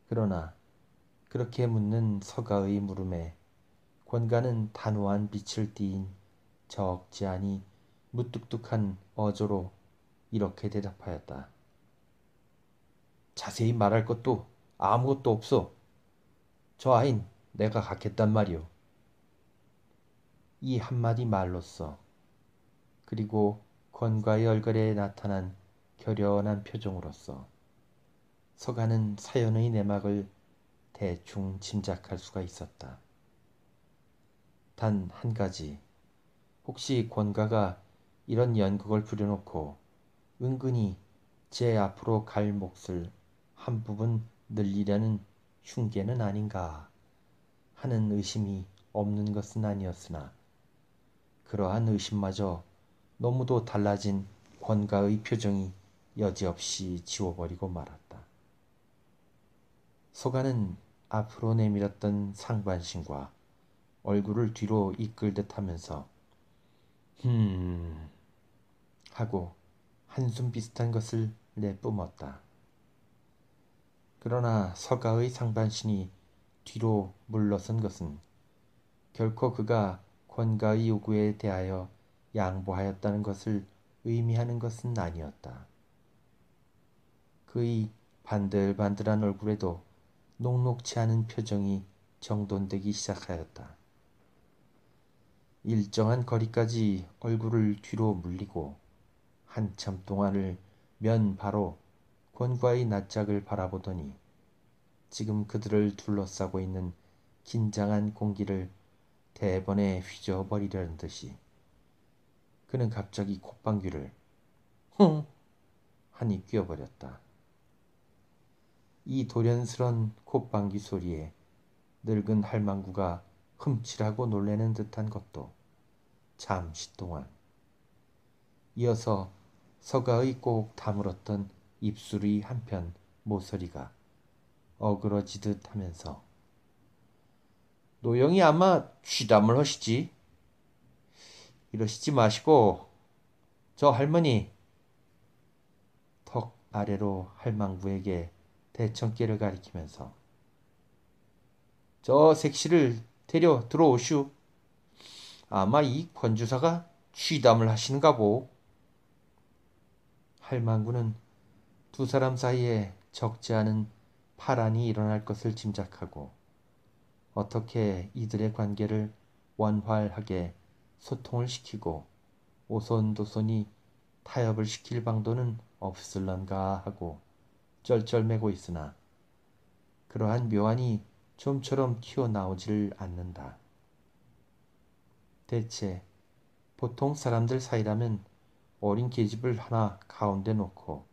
그러나 그렇게 묻는 서가의 물음에 권가는 단호한 빛을 띠인 적지 않이 무뚝뚝한 어조로 이렇게 대답하였다. 자세히 말할 것도 아무것도 없어. 저 아인 내가 갖겠단 말이오. 이 한마디 말로써, 그리고 권가의 얼굴에 나타난 결연한 표정으로써 서가는 사연의 내막을 대충 짐작할 수가 있었다. 단 한 가지, 혹시 권가가 이런 연극을 부려놓고 은근히 제 앞으로 갈 몫을 한 부분 늘리려는 흉계는 아닌가 하는 의심이 없는 것은 아니었으나 그러한 의심마저 너무도 달라진 권가의 표정이 여지없이 지워버리고 말았다. 서가는 앞으로 내밀었던 상반신과 얼굴을 뒤로 이끌듯 하면서 하고 한숨 비슷한 것을 내뿜었다. 그러나 서가의 상반신이 뒤로 물러선 것은 결코 그가 권가의 요구에 대하여 양보하였다는 것을 의미하는 것은 아니었다. 그의 반들반들한 얼굴에도 녹록치 않은 표정이 정돈되기 시작하였다. 일정한 거리까지 얼굴을 뒤로 물리고 한참 동안을 면바로 권과의 낯짝을 바라보더니 지금 그들을 둘러싸고 있는 긴장한 공기를 대번에 휘저어버리려는 듯이 그는 갑자기 콧방귀를 흥 하니 뀌어버렸다. 이 돌연스런 콧방귀 소리에 늙은 할망구가 흠칫하고 놀래는 듯한 것도 잠시 동안, 이어서 서가의 꼭 다물었던 입술의 한편 모서리가 어그러지듯 하면서 노영이 아마 취담을 하시지. 이러시지 마시고 저 할머니, 턱 아래로 할망구에게 대청깨를 가리키면서 저 색시를 데려 들어오슈. 아마 이 권주사가 취담을 하시는가 보. 할망구는 두 사람 사이에 적지 않은 파란이 일어날 것을 짐작하고 어떻게 이들의 관계를 원활하게 소통을 시키고 오손도손이 타협을 시킬 방도는 없을런가 하고 쩔쩔매고 있으나 그러한 묘안이 좀처럼 튀어나오지를 않는다. 대체 보통 사람들 사이라면 어린 계집을 하나 가운데 놓고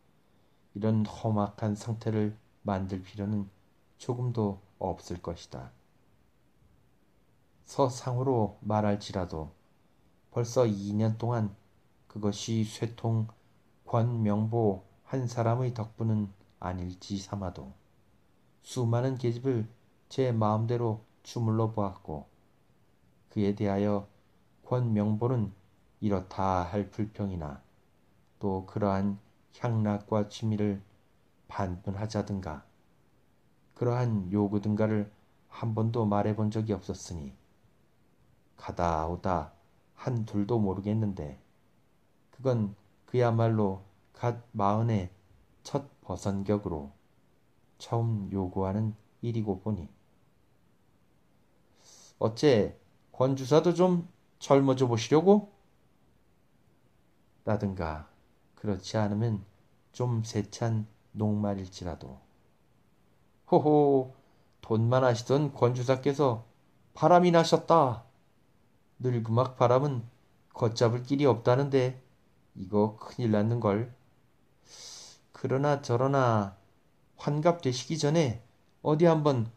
이런 험악한 상태를 만들 필요는 조금도 없을 것이다. 서상으로 말할지라도 벌써 2년 동안 그것이 쇠통 권명보 한 사람의 덕분은 아닐지 삼아도 수많은 계집을 제 마음대로 주물러 보았고 그에 대하여 권명보는 이렇다 할 불평이나 또 그러한 향락과 취미를 반문하자든가 그러한 요구 등가를 한 번도 말해본 적이 없었으니 가다 오다 한 둘도 모르겠는데 그건 그야말로 갓 마흔의 첫 버선격으로 처음 요구하는 일이고 보니 어째 권주사도 좀 젊어져 보시려고? 라든가 그렇지 않으면 좀 세찬 녹말일지라도 호호 돈만 하시던 권주사께서 바람이 나셨다. 늙으막 바람은 걷잡을 길이 없다는데 이거 큰일 났는걸. 그러나 저러나 환갑되시기 전에 어디 한번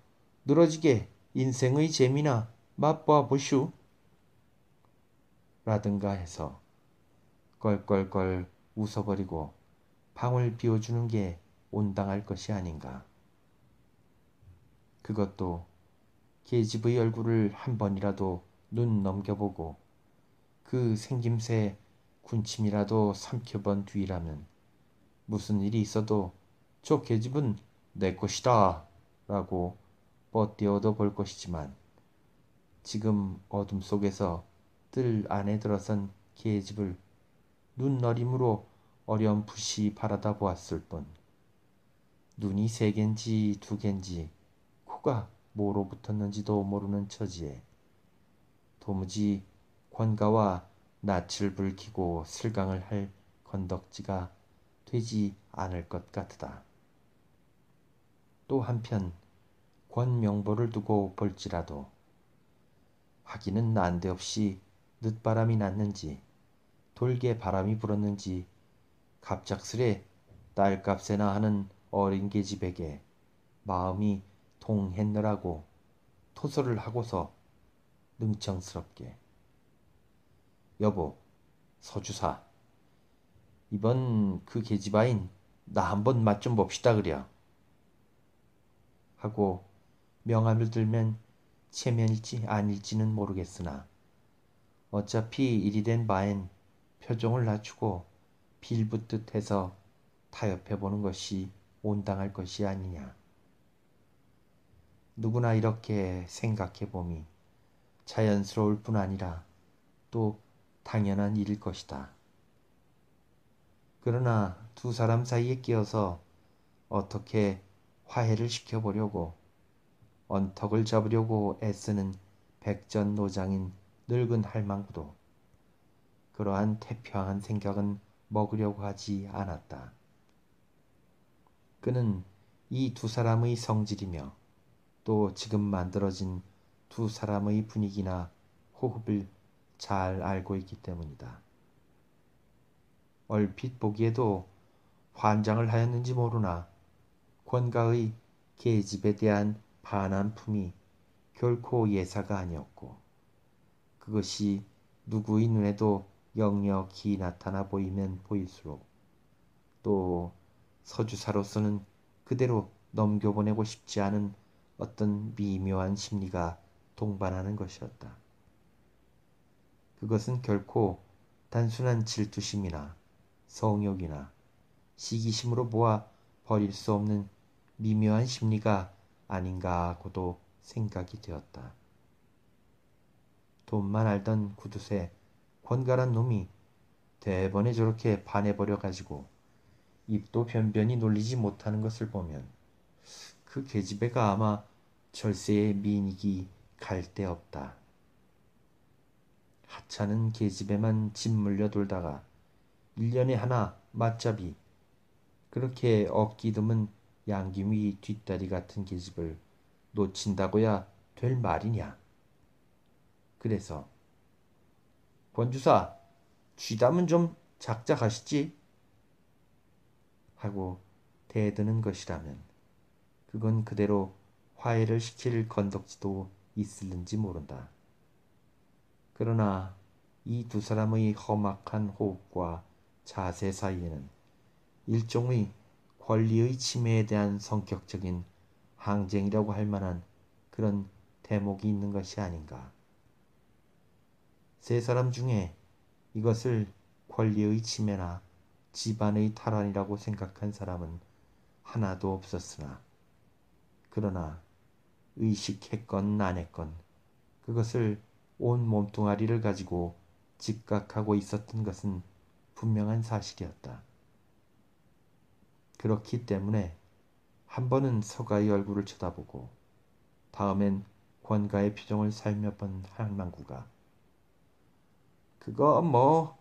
늘어지게 인생의 재미나 맛보아 보슈. 라든가 해서 껄껄껄 웃어버리고 방을 비워주는 게 온당할 것이 아닌가. 그것도 계집의 얼굴을 한 번이라도 눈 넘겨보고 그 생김새 군침이라도 삼켜본 뒤라면 무슨 일이 있어도 저 계집은 내 것이다 라고 뻗대어 얻어볼 것이지만 지금 어둠 속에서 뜰 안에 들어선 계집을 눈너림으로 어렴풋이 바라다 보았을 뿐 눈이 세 갠지 두 갠지 코가 뭐로 붙었는지도 모르는 처지에 도무지 권가와 낯을 붉히고 슬강을 할 건덕지가 되지 않을 것 같으다. 또 한편 권명보를 두고 볼지라도 하기는 난데없이 늦바람이 났는지 돌게 바람이 불었는지 갑작스레 딸값에나 하는 어린 계집에게 마음이 동했느라고 토설을 하고서 능청스럽게 여보, 서주사, 이번 그 계집아인 나 한번 맛 좀 봅시다 그려 하고 명함을 들면 체면일지 아닐지는 모르겠으나 어차피 일이 된 바엔 표정을 낮추고 빌붙듯 해서 타협해보는 것이 온당할 것이 아니냐. 누구나 이렇게 생각해봄이 자연스러울 뿐 아니라 또 당연한 일일 것이다. 그러나 두 사람 사이에 끼어서 어떻게 화해를 시켜보려고 언턱을 잡으려고 애쓰는 백전노장인 늙은 할망구도 그러한 태평한 생각은 먹으려고 하지 않았다. 그는 이 두 사람의 성질이며 또 지금 만들어진 두 사람의 분위기나 호흡을 잘 알고 있기 때문이다. 얼핏 보기에도 환장을 하였는지 모르나 권가의 계집에 대한 반한품이 결코 예사가 아니었고 그것이 누구의 눈에도 역력히 나타나 보이면 보일수록 또 서주사로서는 그대로 넘겨보내고 싶지 않은 어떤 미묘한 심리가 동반하는 것이었다. 그것은 결코 단순한 질투심이나 성욕이나 시기심으로 모아 버릴 수 없는 미묘한 심리가 아닌가 하고도 생각이 되었다. 돈만 알던 구두쇠 권가란 놈이 대번에 저렇게 반해버려 가지고 입도 변변히 놀리지 못하는 것을 보면 그 계집애가 아마 절세의 미인이기 갈 데 없다. 하찮은 계집에만 짓물려 돌다가 1년에 하나 맞잡이 그렇게 어깨 드문 양귀미 뒷다리 같은 계집을 놓친다고야 될 말이냐. 그래서 권주사 쥐담은 좀 작작하시지 하고 대드는 것이라면 그건 그대로 화해를 시킬 건덕지도 있을는지 모른다. 그러나 이 두 사람의 험악한 호흡과 자세 사이에는 일종의 권리의 침해에 대한 성격적인 항쟁이라고 할 만한 그런 대목이 있는 것이 아닌가. 세 사람 중에 이것을 권리의 침해나 집안의 탈환이라고 생각한 사람은 하나도 없었으나 그러나 의식했건 안 했건 그것을 온 몸뚱아리를 가지고 직각하고 있었던 것은 분명한 사실이었다. 그렇기 때문에 한 번은 서가의 얼굴을 쳐다보고 다음엔 권가의 표정을 살며본 할망구가 그거 뭐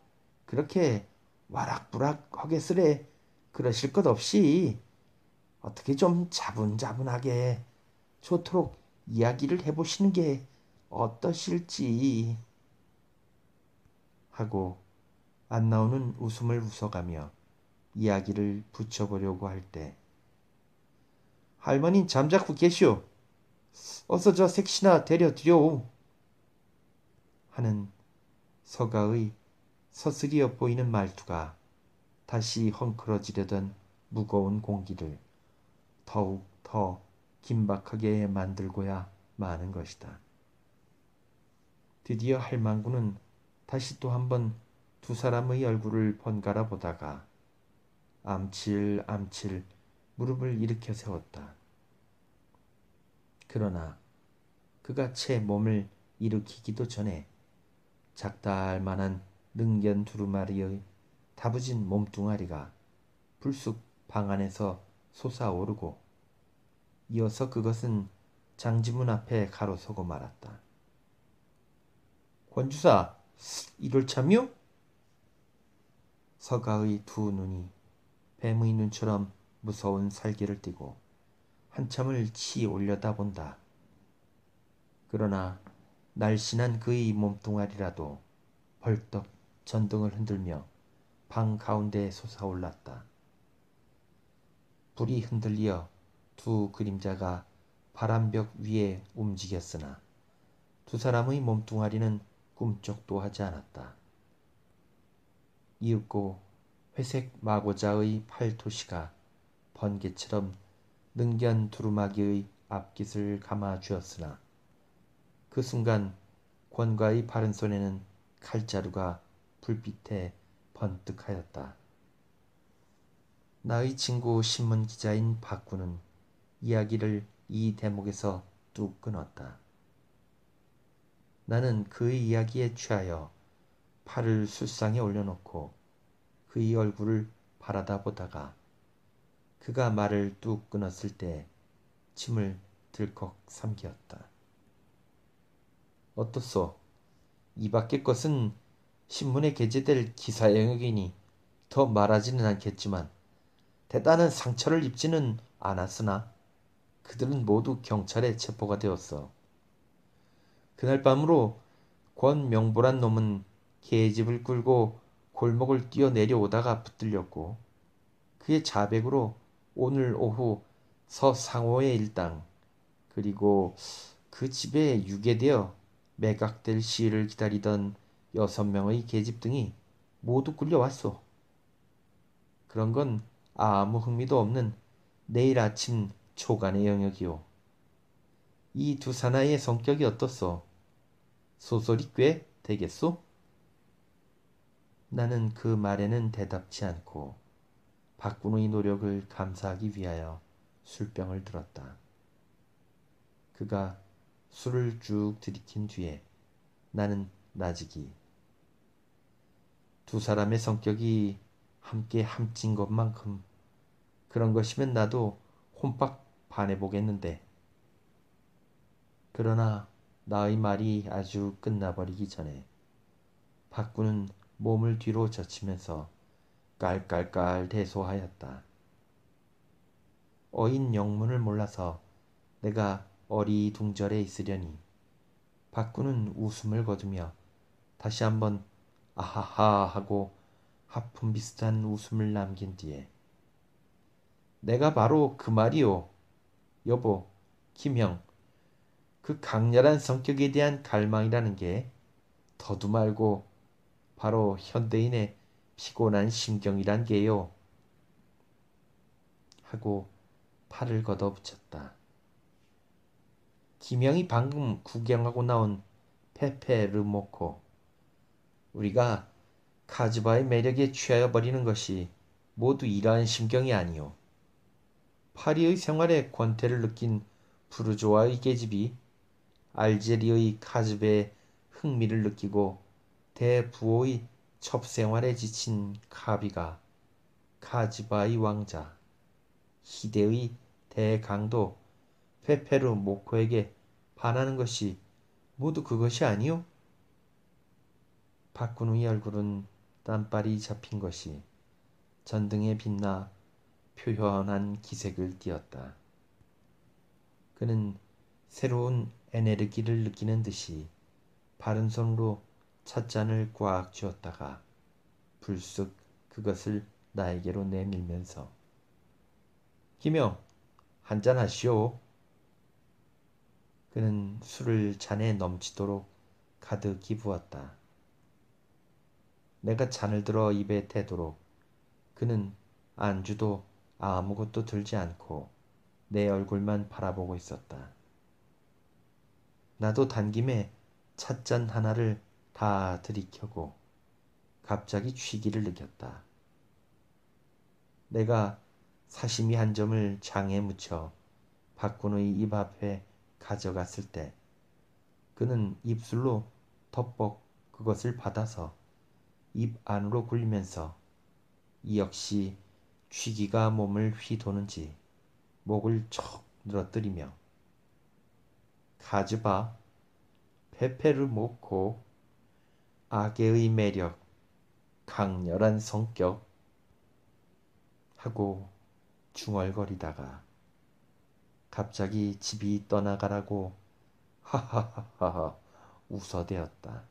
그렇게 와락부락 허게스레 그러실 것 없이 어떻게 좀 자분자분하게 좋도록 이야기를 해보시는 게 어떠실지 하고 안 나오는 웃음을 웃어가며 이야기를 붙여보려고 할 때 할머니 잠자코 계시오. 어서 저 색시나 데려드려오. 하는 서가의 서슬이어 보이는 말투가 다시 헝클어지려던 무거운 공기를 더욱 더 긴박하게 만들고야 마는 것이다. 드디어 할망구는 다시 또 한 번 두 사람의 얼굴을 번갈아 보다가 암칠 무릎을 일으켜 세웠다. 그러나 그가 채 몸을 일으키기도 전에 작달만한 능견 두루마리의 다부진 몸뚱아리가 불쑥 방 안에서 솟아오르고 이어서 그것은 장지문 앞에 가로서고 말았다. 권주사, 이럴 참요? 서가의 두 눈이 뱀의 눈처럼 무서운 살기를 띠고 한참을 치 올려다본다. 그러나 날씬한 그의 몸뚱아리라도 벌떡 전등을 흔들며 방 가운데에 솟아올랐다. 불이 흔들려 두 그림자가 바람벽 위에 움직였으나 두 사람의 몸뚱아리는 꿈쩍도 하지 않았다. 이윽고 회색 마고자의 팔토시가 번개처럼 능견 두루마기의 앞깃을 감아 주었으나 그 순간 권과의 바른 손에는 칼자루가 불빛에 번뜩하였다. 나의 친구 신문기자인 박구는 이야기를 이 대목에서 뚝 끊었다. 나는 그의 이야기에 취하여 팔을 술상에 올려놓고 그의 얼굴을 바라다 보다가 그가 말을 뚝 끊었을 때 침을 들컥 삼키었다. 어떻소? 이 밖의 것은 신문에 게재될 기사 영역이니 더 말하지는 않겠지만 대단한 상처를 입지는 않았으나 그들은 모두 경찰에 체포가 되었어. 그날 밤으로 권명보란 놈은 계집을 끌고 골목을 뛰어내려오다가 붙들렸고 그의 자백으로 오늘 오후 서상호의 일당, 그리고 그 집에 유괴되어 매각될 시일을 기다리던 6명의 계집 등이 모두 끌려왔소. 그런 건 아무 흥미도 없는 내일 아침 초간의 영역이오. 이 두 사나이의 성격이 어떻소? 소설이 꽤 되겠소? 나는 그 말에는 대답치 않고 박군의 노력을 감사하기 위하여 술병을 들었다. 그가 술을 쭉 들이킨 뒤에 나는 나직이 두 사람의 성격이 함께 함찐 것만큼 그런 것이면 나도 혼밥 반해보겠는데. 그러나 나의 말이 아주 끝나버리기 전에 박군은 몸을 뒤로 젖히면서 깔깔깔 대소하였다. 어인 영문을 몰라서 내가 어리둥절해 있으려니 박군은 웃음을 거두며 다시 한번 아하하 하고 하품 비슷한 웃음을 남긴 뒤에 내가 바로 그 말이오. 여보, 김형, 그 강렬한 성격에 대한 갈망이라는 게 더도 말고 바로 현대인의 피곤한 심경이란 게요. 하고 팔을 걷어붙였다. 김형이 방금 구경하고 나온 페페 르모코. 우리가 카즈바의 매력에 취하여 버리는 것이 모두 이러한 심경이 아니오. 파리의 생활에 권태를 느낀 부르조아의 계집이 알제리의 카즈베에 흥미를 느끼고 대부호의 첩생활에 지친 카비가 카즈바의 왕자, 희대의 대강도 페페르 모코에게 반하는 것이 모두 그것이 아니오? 박근우의 얼굴은 땀발이 잡힌 것이 전등에 빛나 표현한 기색을 띠었다. 그는 새로운 에네르기를 느끼는 듯이 바른 손으로 찻잔을 꽉 쥐었다가 불쑥 그것을 나에게로 내밀면서 김영, 한잔 하시오. 그는 술을 잔에 넘치도록 가득히 부었다. 내가 잔을 들어 입에 대도록 그는 안주도 아무것도 들지 않고 내 얼굴만 바라보고 있었다. 나도 단김에 찻잔 하나를 다 들이켜고 갑자기 취기를 느꼈다. 내가 사시미 한 점을 장에 묻혀 박군의 입 앞에 가져갔을 때 그는 입술로 덮벅 그것을 받아서 입 안으로 굴리면서 이 역시 취기가 몸을 휘도는지 목을 척 늘어뜨리며 가즈바, 페페르 모코, 악의 매력, 강렬한 성격 하고 중얼거리다가 갑자기 집이 떠나가라고 하하하하 웃어대었다.